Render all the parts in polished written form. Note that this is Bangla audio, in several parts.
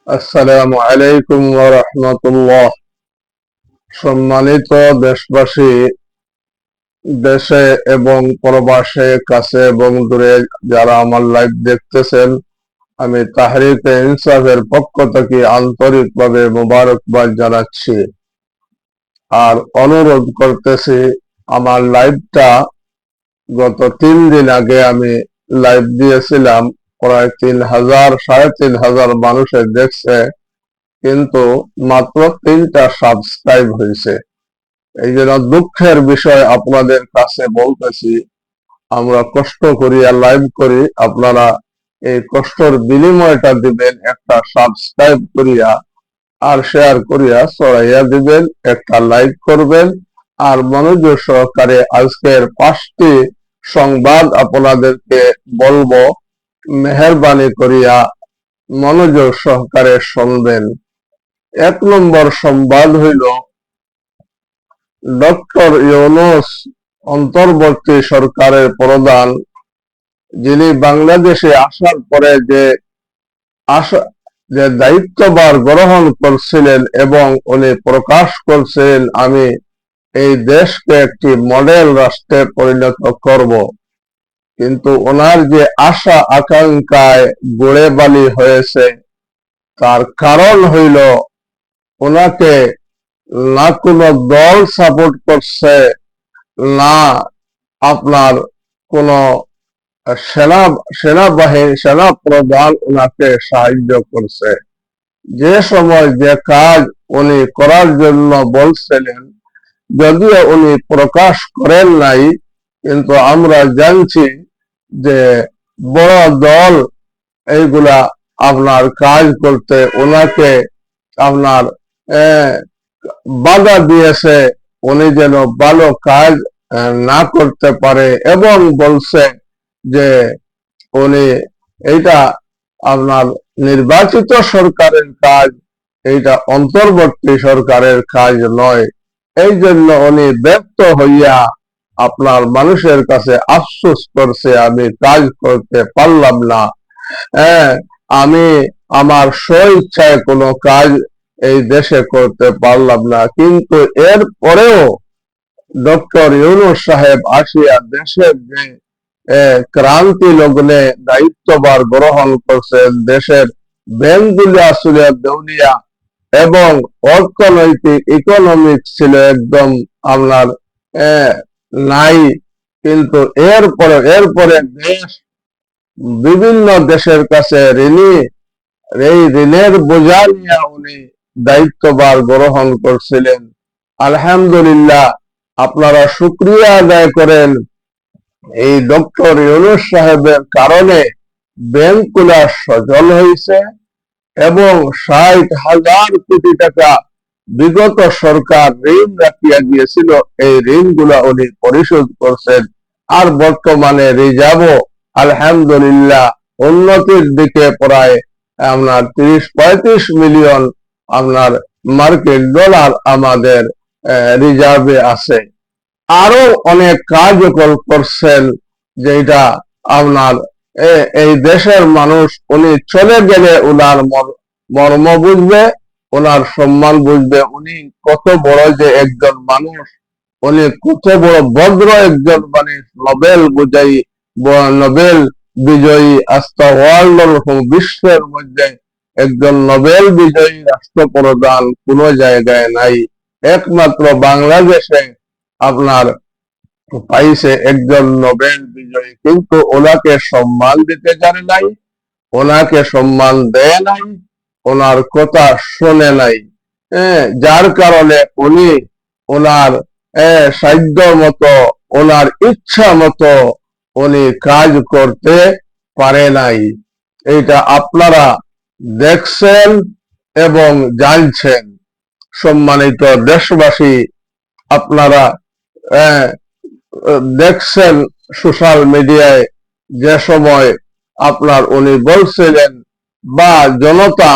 আসসালামু আলাইকুম ওয়া রাহমাতুল্লাহ। সম্মানিত দেশবাসী, দেশে এবং প্রবাসে, কাছে এবং দূরে যারা আমার লাইভ দেখতেছেন, আমি তাহরিকে ইনসাফের পক্ষ থেকে আন্তরিকভাবে মোবারকবাদ জানাচ্ছি। আর অনুরোধ করতেছি, আমার লাইভটা গত 3 দিন আগে আমি লাইভ দিয়েছিলাম, প্রায় 3,000 সাড়ে 3,000 মানুষের দেখছে, কিন্তু মাত্র 3টা সাবস্ক্রাইব হয়েছে। এই জন্য দুঃখের বিষয় আপনাদের কাছে বলতেছি, আমরা কষ্ট করিয়া লাইভ করি, আপনারা এই কষ্টের বিনিময়টা দিবেন, একটা সাবস্ক্রাইব করিয়া আর শেয়ার করিয়া ছড়াইয়া দিবেন, একটা লাইক করবেন। আর মনোযোগ সহকারে আজকের 5টি সংবাদ আপনাদেরকে বলবো, মেহেরবানি করিয়া মনোযোগ সহকারে শুনবেন। 1 নম্বর সংবাদ হইল, ডক্টর ইউনূস অন্তর্বর্তী সরকারের প্রধান, যিনি বাংলাদেশে আসার পরে যে দায়িত্বভার গ্রহণ করছিলেন এবং উনি প্রকাশ করছিলেন, আমি এই দেশকে একটি মডেল রাষ্ট্রে পরিণত করব। কিন্তু ওনার যে আশা আকাঙ্ক্ষায় গুড়ে বালি হয়েছে, তার কারণ হইল ওনাকে না কোনো দল সাপোর্ট করছে, না আপনার কোন সেনা প্রধান ওনাকে সাহায্য করছে। যে সময় যে কাজ উনি করার জন্য বলছিলেন, যদিও উনি প্রকাশ করেন নাই, কিন্তু আমরা জানছি যে বড় দল এইগুলা আপনার কাজ করতে ওনাকে আপনার বাধা দিয়েছে, উনি যেন ভালো কাজ না করতে পারে, এবং বলছে যে উনি এইটা আপনার নির্বাচিত সরকারের কাজ, এইটা অন্তর্বর্তী সরকারের কাজ নয়। এই জন্য উনি ব্যর্থ হইয়া আপনার মানুষের কাছে আফসোস করছে, আমি কাজ করতে পারলাম না, আমি আমার স্বইচ্ছায় কোনো কাজ এই দেশে করতে পারলাম না। কিন্তু এর পরেও ডক্টর ইউনূস সাহেব আসিয়া দেশের যে ক্রান্তি লগ্নে দায়িত্বভার গ্রহণ করছেন, দেশের ব্যাংকগুলি আসলে দেউলিয়া এবং অর্থনৈতিক ইকোনমিক ছিল একদম আপনার নাই। কিন্তু এরপরে দেশ বিভিন্ন দেশের কাছে এই ঋণের বোঝা নিয়ে উনি দায়িত্বভার গ্রহণ করছিলেন। আলহামদুলিল্লাহ, আপনারা শুকরিয়া আদায় করেন, এই ডক্টর ইউনূস সাহেবের কারণে ব্যাংকগুলা সচল হয়েছে এবং 60,000 কোটি টাকা বিগত সরকার ঋণ রাখিয়া দিয়েছিল, এই ঋণগুলা উনি পরিশোধ করছেন। আর বর্তমানে রিজার্ভও আলহামদুলিল্লাহ উন্নতির দিকে, প্রায় আপনার 30-35 মিলিয়ন আপনার মার্কিন ডলার আমাদের রিজার্ভে আছে। আরো অনেক কাজ করছেন, যেটা আপনার এই দেশের মানুষ, উনি চলে গেলে ওনার মর্ম বুঝবে, ওনার সম্মান বুঝবে, উনি কত বড় যে একজন মানুষ, উনি কত বড় ভদ্র একজন মানুষ, নোবেল বিজয়ী, আস্থা ওয়ার্ল্ড বিশ্বের মধ্যে একজন নোবেল বিজয়ী রাষ্ট্রপ্রধান কোন জায়গায় নাই, একমাত্র বাংলাদেশে আপনার পাইছে একজন নোবেল বিজয়ী। কিন্তু ওনাকে সম্মান দিতে জানে নাই, ওনাকে সম্মান দেয় নাই, ওনার কথা শোনে নাই, যার কারণে উনি ওনার সাধ্য মতো, ওনার ইচ্ছা মতো উনি কাজ করতে পারে নাই। এটা আপনারা দেখছেন এবং জানছেন। সম্মানিত দেশবাসী, আপনারা দেখছেন সোশ্যাল মিডিয়ায় যে সময় আপনার উনি বলছিলেন, বা জনতা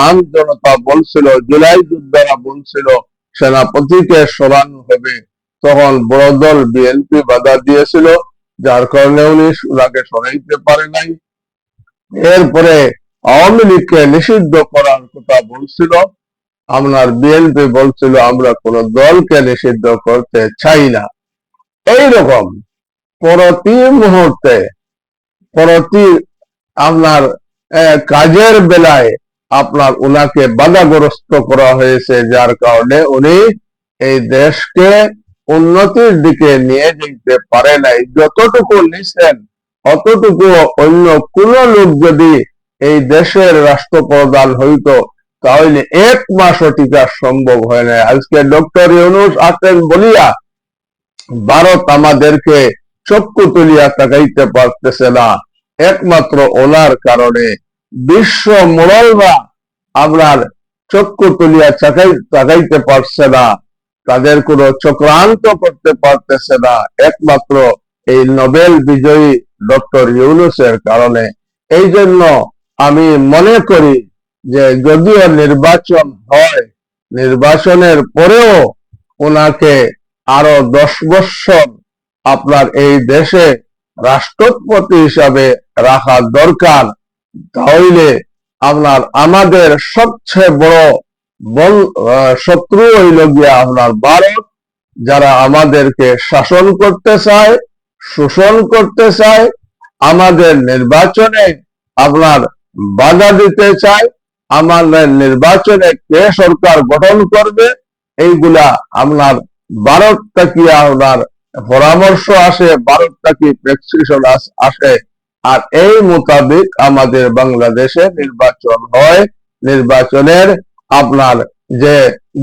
বলছিল, জুলাই যোদ্ধারা বলছিল সেনাপতিকে সরানো হবে, তখন বড় দল বিএনপি বাধা দিয়েছিল, যার কারণে উনি ওনাকে সরাইতে পারে নাই। এরপরে আওয়ামী লীগকে নিষিদ্ধ করার কথা বলছিল, আপনার বিএনপি বলছিল আমরা কোন দলকে নিষিদ্ধ করতে চাই না। এইরকম প্রতি মুহূর্তে প্রতি আপনার কাজের বেলায় আপনার উনাকে বাধাগ্রস্ত করা হয়েছে, যার কারণে উনি এই দেশকে উন্নতির দিকে নিয়ে যেতে পারে নাই। যতটুকু নিছেন অতটুকু অন্য কোন লোক যদি এই দেশের রাষ্ট্রপ্রধান হইতো তাহলে এক মাসও টিকা সম্ভব হয় না। আজকে ডক্টর ইউনূস আসেন বলিয়া ভারত আমাদেরকে চক্ষু তুলিয়া তাকাইতে পারতেছে না, একমাত্র ওনার কারণে। বিশ্ব মোড়লরা আপনার চক্ষু তুলিয়া তাকাইতে পারছে না, তাদের কোনো চক্রান্ত করতে পারতেছে না, একমাত্র এই নোবেল বিজয়ী ডক্টর ইউনূসের কারণে। এই জন্য আমি মনে করি যে যদিও নির্বাচন হয়, নির্বাচনের পরেও ওনাকে আরো 10 বছর আপনার এই দেশে রাষ্ট্রপতি হিসাবে রাখা দরকার। তাহলে আপনার আমাদের সবচেয়ে বড় শত্রু হইল গিয়া আপনার ভারত, যারা আমাদেরকে শাসন করতে চায়, শোষণ করতে চায়, আমাদের নির্বাচনে আপনার বাধা দিতে চায়, আমাদের নির্বাচনে কে সরকার গঠন করবে এইগুলা আপনার ভারত থেকে আপনার পরামর্শ আসে, ভারত থেকে প্রেসক্রিপশন আসে, আর এই মোতাবেক আমাদের বাংলাদেশে নির্বাচন হয়। নির্বাচনের আপনার যে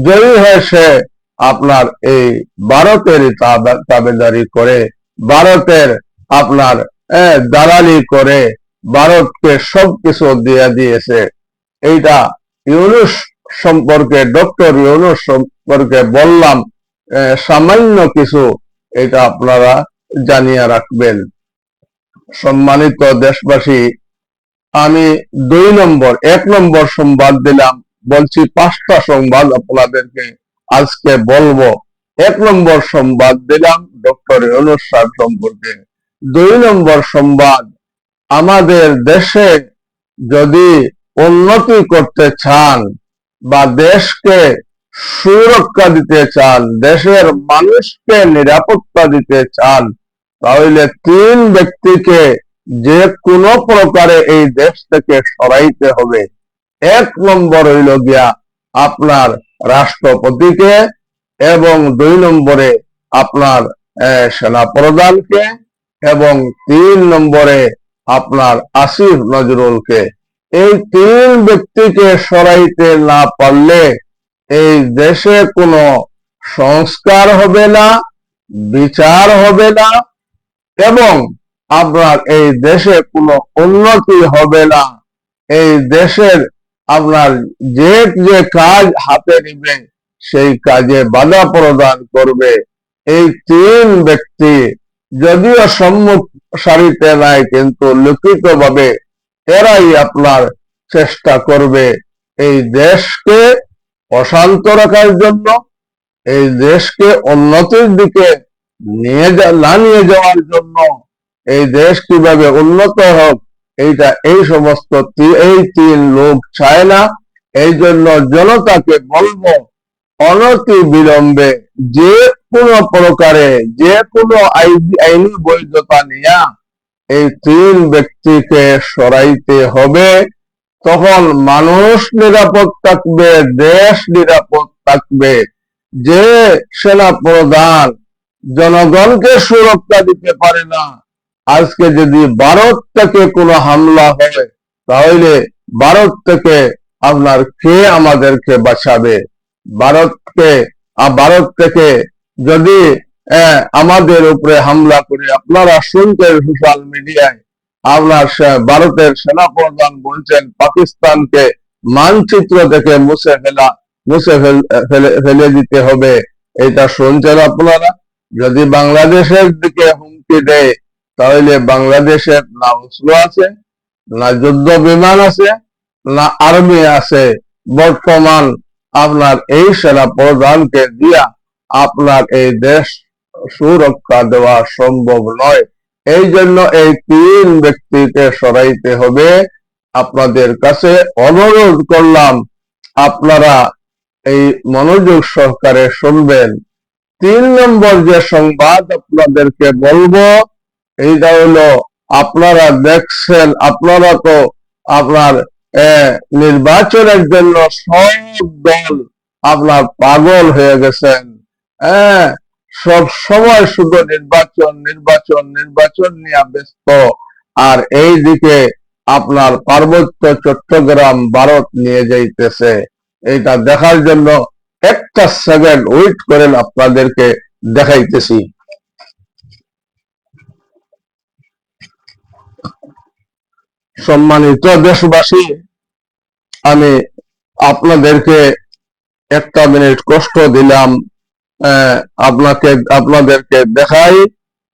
জয়ী হয়েছে আপনার এই ভারতের তাবেদারি করে, ভারতের আপনার দালালি করে, ভারতকে সবকিছু দিয়ে দিয়েছে। এইটা ইউনূস সম্পর্কে, ডক্টর ইউনূস সম্পর্কে বললাম সামান্য কিছু, এটা আপনারা জানিয়ে রাখবেন। সম্মানিত দেশবাসী, আমি 1 নম্বর সংবাদ দিলাম, বলছি 5টা সংবাদ আপনাদেরকে আজকে বলবো। 1 নম্বর সংবাদ দিলাম ডক্টর ইউনূস সাহেব সম্পর্কে। 2 নম্বর সংবাদ, আমাদের দেশে যদি উন্নতি করতে চান বা দেশকে সুরক্ষা দিতে চান, দেশের মানুষকে নিরাপত্তা দিতে চান, তাহলে 3 ব্যক্তিকে যে কোনো প্রকারে এই দেশ থেকে সরাইতে হবে। 1 নম্বর হইল গিয়া আপনার রাষ্ট্রপতিকে, এবং 2 নম্বরে আপনার সেনাপ্রধানকে, এবং 3 নম্বরে আপনার আসিফ নজরুলকে। এই 3 ব্যক্তিকে সরাইতে না পারলে এই দেশে কোনো সংস্কার হবে না, বিচার হবে না, এবং আপনার এই দেশে কোনো উন্নতি হবে না। এই দেশের আপনার যে যে কাজ হাতে নিবে সেই কাজে বাধা প্রদান করবে। এই 3 ব্যক্তি যদিও সম্মুখ সারিতে নাই, কিন্তু লিখিত ভাবে এরাই আপনার চেষ্টা করবে এই দেশকে অশান্ত রাখার জন্য, এই দেশকে উন্নতির দিকে নিয়ে যাওয়ার জন্য। এই দেশ কিভাবে উন্নত হোক এইটা এই সমস্ত এই 3 লোক চায় না। এই জন্য জনতাকে বলবো, অনতি বিলম্বে যে কোনো প্রকারে যে কোনো আইনি বৈধতা নিয়ে এই 3 ব্যক্তিকে সরাইতে হবে। তখন মানুষ নিরাপদ থাকবে, দেশ নিরাপদ থাকবে। যে সেনা প্রধান জনগণকে সুরক্ষা দিতে পারে না, আজকে যদি ভারত থেকে কোনো হামলা হয় তাহলে ভারত থেকে আপনার কে আমাদেরকে বাঁচাবে? ভারত থেকে যদি আমাদের উপরে হামলা করে, আপনারা শুনছেন সোশ্যাল মিডিয়ায় আপনার ভারতের সেনাপ্রধান বলছেন পাকিস্তানকে মানচিত্র থেকে মুছে ফেলে দিতে হবে। এটা শুনছেন আপনারা? যদি বাংলাদেশের দিকে হুমকি দেয় তাহলে বাংলাদেশের না অস্ত্র আছে, না যুদ্ধ বিমান আছে, না আর্মি আছে। বর্তমান আপনার এই সেনা প্রধানকে দিয়া আপনার এই দেশ সুরক্ষা দেওয়া সম্ভব নয়। এই জন্য এই 3 ব্যক্তিকে সরাইতে হবে। আপনাদের কাছে অনুরোধ করলাম আপনারা এই মনোযোগ সহকারে শুনবেন। 3 নম্বর যে সংবাদ আপনাদেরকে বলবো এইটা হলো, আপনারা দেখছেন, আপনারা তো আপনার নির্বাচনের জন্য সব দল আপনার পাগল হয়ে গেছেন। সব সময় শুধু নির্বাচন নির্বাচন নির্বাচন নিয়ে ব্যস্ত, আর এই দিকে আপনার পার্বত্য চট্টগ্রাম ভারত নিয়ে যাইতেছে। এটা দেখার জন্য একটা সেকেন্ড ওয়েট করেন, আপনাদেরকে দেখাইতেছি। সম্মানিত দেশবাসী, আমি আপনাদেরকে একটা মিনিট কষ্ট দিলাম, আপনাদেরকে দেখাই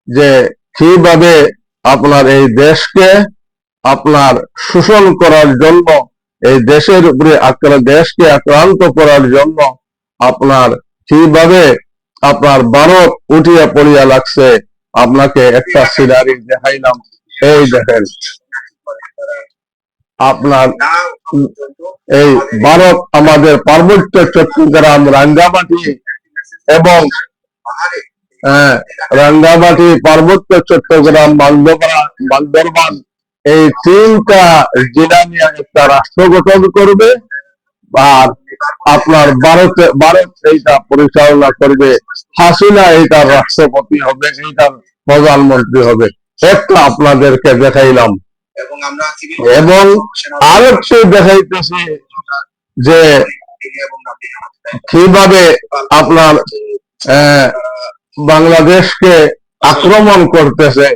যে কিভাবে আপনার এই দেশকে আপনার শোষণ করার জন্য, এই দেশের উপরে দেশকে আক্রান্ত করার জন্য আপনার কিভাবে আপনার ভারত উঠিয়া পড়িয়া লাগছে। আপনাকে একটা সিনারি দেখাইলাম, এই দেখেন আপনার এই ভারত আমাদের পার্বত্য চট্টগ্রাম, রাঙ্গামাটি এবং রাঙ্গামাটি, পার্বত্য চট্টগ্রাম, বান্দরবান, এই 3টা জেলা নিয়ে একটা রাষ্ট্র গঠন করবে। আর আপনার ভারত এইটা পরিচালনা করবে, হাসিনা এইটার রাষ্ট্রপতি হবে, এইটার প্রধানমন্ত্রী হবে। একটা আপনাদেরকে দেখাইলাম, এবং আরেকটু দেখাইতেছি যে কিভাবে আপনার বাংলাদেশকে আক্রমণ করতেছে।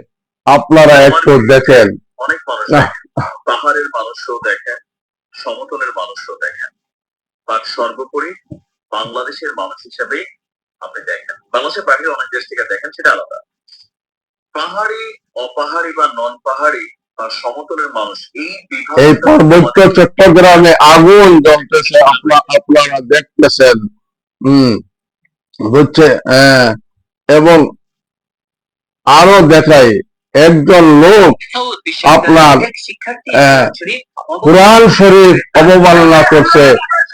আপনারা একটু দেখেন, পাহাড়ের মানুষও দেখেন, সমতলের মানুষও দেখেন, বাট সর্বোপরি বাংলাদেশের মানুষ হিসাবে আপনি দেখেন। বাংলাদেশের বাইরে অনেক দেশ থেকে দেখেন, সেটা আলাদা। পাহাড়ি, অপাহাড়ি বা নন পাহাড়ি বা সমতলের মানুষ, এই পার্বত্য চট্টগ্রামে আগুন জ্বলতেছে, আপনারা দেখতেছেন, বুঝছে। এবং আরো দেখাই, একজন লোক আপনার কোরআন শরীফ অবমাননা করছে,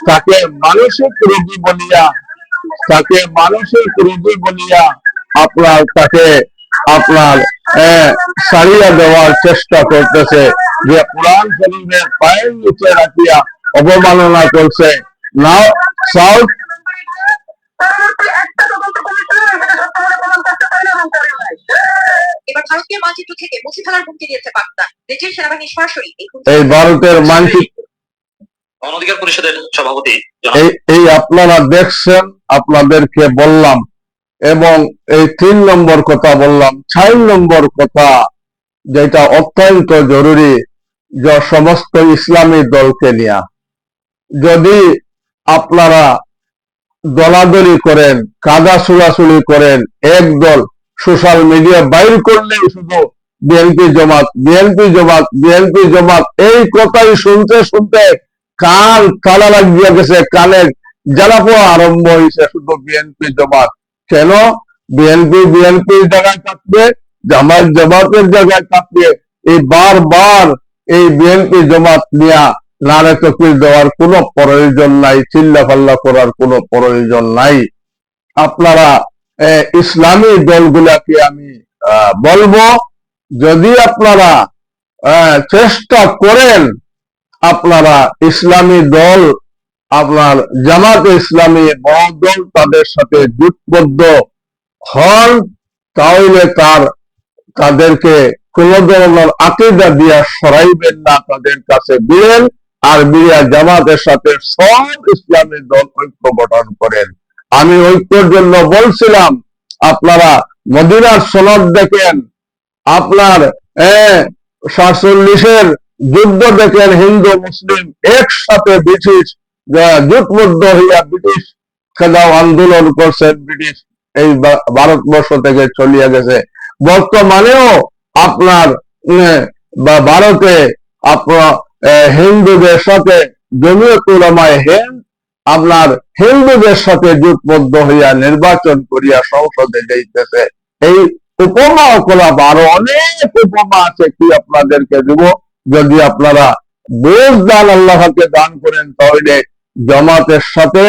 তাকে মানসিক রোগী বলিয়া তাকে আপনার সারিয়া দেওয়ার চেষ্টা করতেছে, যে কোরআন শরীফের পায়ের নিচে রাখিয়া অবমাননা করছে। নাও সাউথ এবার ভারতীয় মানচিত্র থেকে মুছে ফেলার হুমকি দিয়েছে পাকিস্তান। দেশের সেনাবাহিনী সরাসরি এই ভারতের মানচিত্র, অধিকার পরিষদের সভাপতি এই আপনারা দেখছেন, আপনাদেরকে বললাম। এবং এই 3 নম্বর কথা বললাম। 4 নম্বর কথা যেটা অত্যন্ত জরুরি, যে সমস্ত ইসলামী দলকে নিয়ে যদি আপনারা দলাদলি করেন, কাদা ছুড়াছুড়ি করেন, একদল সোশ্যাল মিডিয়া বাইর করলেই শুধু বিএনপি জমাত, বিএনপি জমাত, বিএনপি জমাত, এই কথাই শুনতে শুনতে কান তালা লাগিয়ে গেছে, কানের জ্বালা পোড়া আরম্ভ হয়েছে শুধু বিএনপি জমাত। কেন? বিএনপির জায়গায় থাকবে, জামাতের জায়গায় থাকবে। এই বারবার এই বিএনপি জমাত নিয়ে নারে তকবীর দেওয়ার কোনো প্রয়োজন নাই, চিল্লাফাল্লা করার কোনো প্রয়োজন নাই। আপনারা ইসলামী দলগুলাকে আমি বলবো, যদি আপনারা চেষ্টা করেন, আপনারা ইসলামী দল, আপনার জামাতে ইসলামী বড় দল, তাদের সাথে জোটবদ্ধ হন, তাহলে তাদেরকে কোন ধরনের আকীদা দিয়া সরাইবেন না, তাদের কাছে দিলেন, আর বিয়া জামাতের সাথে সব ইসলামী দল ঐক্য গঠন করেন। আমি ঐক্যের জন্য বলছিলাম, আপনারা মদিনার সনদ দেখেন, আপনার 47-এর যুদ্ধ দেখেন, হিন্দু মুসলিম একসাথে ব্রিটিশ জোটবদ্ধ হইয়া ব্রিটিশ খেলাও আন্দোলন করছেন, ব্রিটিশ এই ভারতবর্ষ থেকে চলিয়া গেছে। বর্তমানেও আপনার ভারতে আপনার হিন্দুদের সাথে জমিয়ত উলামায়ে হিন্দ আপনার হিন্দুদের সাথে জোটবদ্ধ হইয়া নির্বাচন করিয়া সংসদে যাইতেছে। এই উপমা কলাপ, আরো অনেক উপমা আছে, কি আপনাদেরকে দিব, যদি আপনারা বোঝ দান আল্লাহকে দান করেন, তাহলে জামাতের সাথে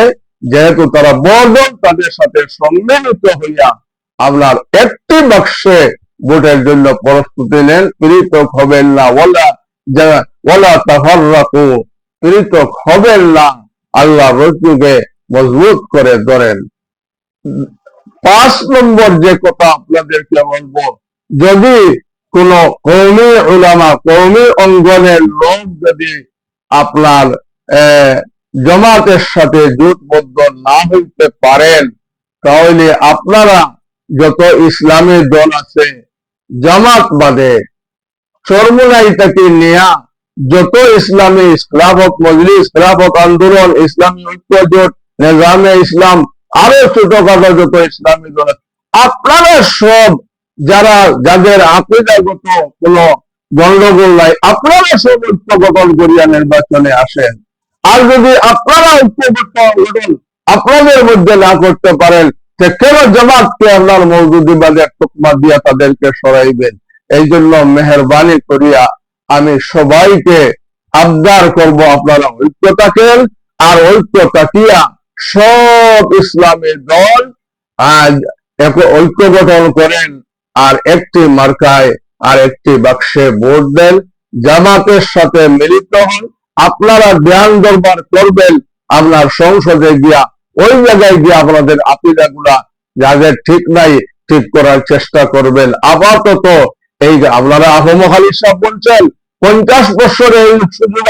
যেহেতু তারা বড়, তাদের সাথে সম্মিলিত হইয়া আপনার একটি বাক্সে ভোটের জন্য প্রস্তুতি নেন, পৃথক হবেন না। ওয়ালা তাফাররাকু, পৃথক হবেন না, আল্লাহ রসুলকে মজবুত করে ধরেন। 5 নম্বর যে কথা আপনাদেরকে বলবো, যদি কোন কওমি উলামা, কওমি অঙ্গনের লোক যদি আপনার জামাতের সাথে জোটবদ্ধ না হইতে পারেন, তাহলে আপনারা যত ইসলামী দল আছে জামাত বাদে চরমুনাই থেকে নেয়া যত ইসলামী খেলাফত মজলিস, খেলাফত আন্দোলন, ইসলামী ঐক্য জোট, নিজামে ইসলাম, আরো ছোটখাটো যত ইসলামী দল আছে, আপনারা সব যাদের আকীদাগত কোনো গন্ডগোল নাই, আপনারা সব ঐক্য গঠন করিয়া নির্বাচনে আসেন। আর যদি আপনারা ঐক্যবদ্ধ গঠন আপনাদের মধ্যে না করতে পারেন, কেন জামাতকে আপনার মওদুদিবাদের তকমা দিয়া তাদেরকে সরাইবেন? এই জন্য মেহরবানি করিয়া আমি সবাইকে আবদার করব, আপনারা ঐক্য থাকেন, আর ঐক্য থাকিয়া সব ইসলামী দল ঐক্য গঠন করেন, আর একটি মার্কায় আর একটি বাক্সে ভোট দেন, জামাতের সাথে মিলিত হন। আপনারা ধ্যান দরবার করবেন, আপনার সংসদে গিয়া ওই জায়গায় গিয়ে আপনাদের আকীদা গুলা যাদের ঠিক নাই ঠিক করার চেষ্টা করবেন। আপাতত এই আপনারা আহমদ আলী সাহেব বলছেন 50 বছরে এই সুযোগ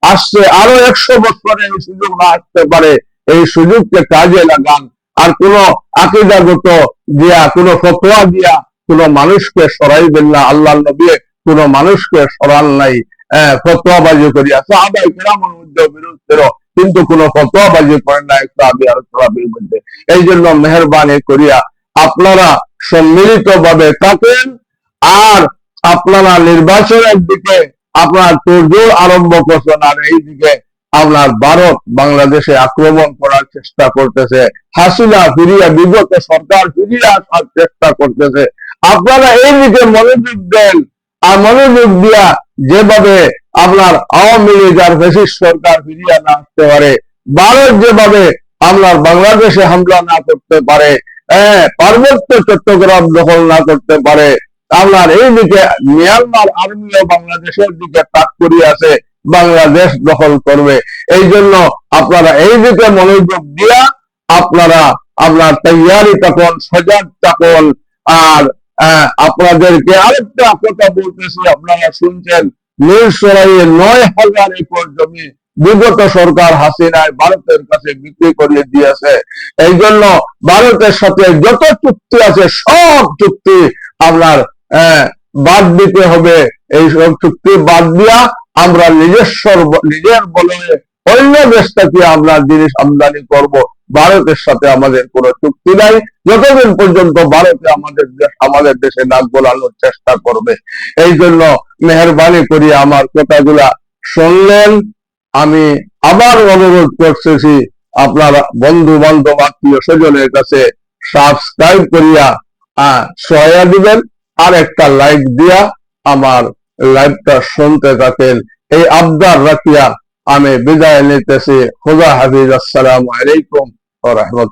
আসছে, আরো 100 বছরে এই সুযোগ না আসতে পারে, এই সুযোগকে কাজে লাগান। আর কোন আকীদাগত দিয়া, কোন ফতোয়া দিয়া কোন মানুষকে সরাইবেন না। আল্লাহ নবী কোন মানুষকে সরান নাই ফতোয়াবাজি করিয়া, সাহাবায়ে কেরামের মধ্যে বিরোধ ছিল, কিন্তু কোন ফতোয়াবাজি করেন না সাহাবী আর সাহাবীর মধ্যে। এই জন্য মেহরবানি করিয়া আপনারা সম্মিলিত ভাবে থাকেন, আর আপনারা নির্বাচনের দিকে আপনার তোড়জোড় আরম্ভ করছেন, আর এইদিকে আপনার ভারত বাংলাদেশে আক্রমণ করার চেষ্টা করতেছে, হাসিনা ফিরিয়া, বিগত সরকার ফিরিয়ে আসার চেষ্টা করতেছে। আপনারা এই দিকে মনোযোগ দেন, আর মনোযোগ দিয়া যেভাবে আপনার আওয়ামী লীগ আর ফ্যাসিস্ট সরকার ফিরিয়ে না আসতে পারে, ভারত যেভাবে আপনার বাংলাদেশে হামলা না করতে পারে, পার্বত্য চট্টগ্রাম দখল না করতে পারে, আপনার এইদিকে মিয়ানমার আর্মিও বাংলাদেশের দিকে তাক করিয়ে আছে, বাংলাদেশ দখল করবে। এই জন্য আপনারা এই দিকে মনোযোগ দিয়া আপনারা আপনার তৈয়ারি থাকুন, সজাগ থাকুন। আর আপনাদেরকে আরেকটা কথা বলতেছি, আপনারা শুনছেন মিরসরাইয়ে 9,000 একর জমি বিগত সরকার হাসিনায় ভারতের কাছে বিক্রি করিয়ে দিয়েছে। এই জন্য ভারতের সাথে যত চুক্তি আছে সব চুক্তি আপনার বাদ দিতে হবে। এই সব চুক্তি বাদ দিয়া আমরা নিজের বলে অন্য দেশ থেকে আমরা জিনিস আমদানি করব। ভারতের সাথে আমাদের কোনো চুক্তি নাই, যতদিন পর্যন্ত ভারতে আমাদের দেশে নাক গলানোর চেষ্টা করবে। এই জন্য মেহরবানি করি আমার কথাগুলা শুনলেন। আমি আবার অনুরোধ করতেছি, আপনার বন্ধু বান্ধব আত্মীয় স্বজনের কাছে সাবস্ক্রাইব করিয়া সহায়তা দিবেন, আর একটা লাইক দিয়া আমার লাইভটা শুনতে থাকেন। এই আবদার রাখিয়া আমি বিদায় নিতেছি। খুদা হাফিজ। আসসালামু আলাইকুম ওয়া রাহমাতুল্লাহ।